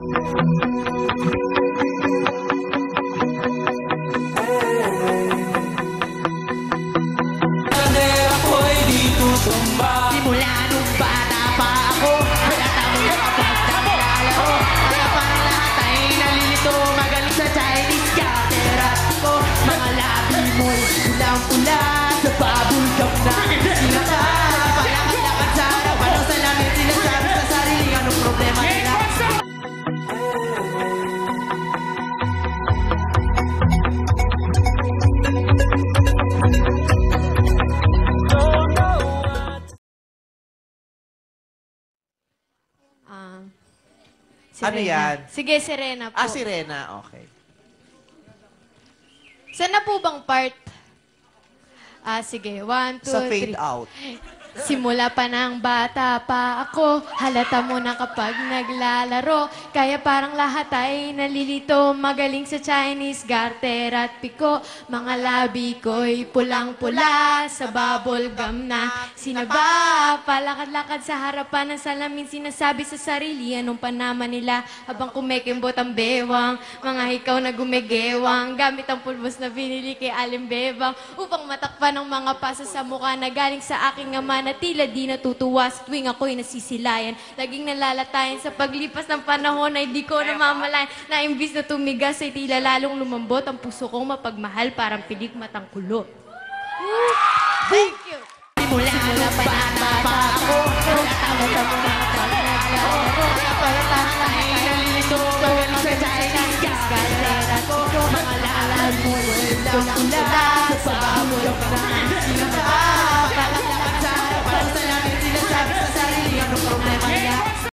Simula nung bata pa ako, halata mo na kapag naglalaro. Kaya parang lahat ay nalilito, magaling sa Chinese karate ko. Mga labi mo'y pulang-pula sa bubble gum na sinata. Palakad-lakad sa harapan ng salamin, sinasabi sa sarili anong problema nila. Ano yan? Sige, Serena po. Ah, Sirena. Okay. Saan na po bang part? Sige. 1, 2, 3. Sa fade out. Simula pa ng bata pa ako, halata mo na kapag naglalaro. Kaya parang lahat ay nalilito, magaling sa Chinese, garter at piko. Mga labi ko'y pulang-pula sa bubble gum na sinaba. Palakad-lakad sa harapan ng salamin, sinasabi sa sarili anong panama nila. Habang kumikimbot ang bewang, mga hikaw na gumegewang, gamit ang pulbos na binili kay Aling Bebang upang matakpan ng mga pasa sa mukha na galing sa aking ama na tila di natutuwa sa tuwing ako'y nasisilayan. Laging nalalatayan sa paglipas ng panahon ay di ko namamalayan na imbis na tumigas ay tila lalong lumambot ang puso kong mapagmahal parang pilik matang kulot. Thank you! Simula pa pa ako, tama-tama na kapag naglalaro. Kaya parang ay nalilito, magaling sa Chinese karate ko. Mga lalag mo'y pulang-pula sa bubble gum na sinata.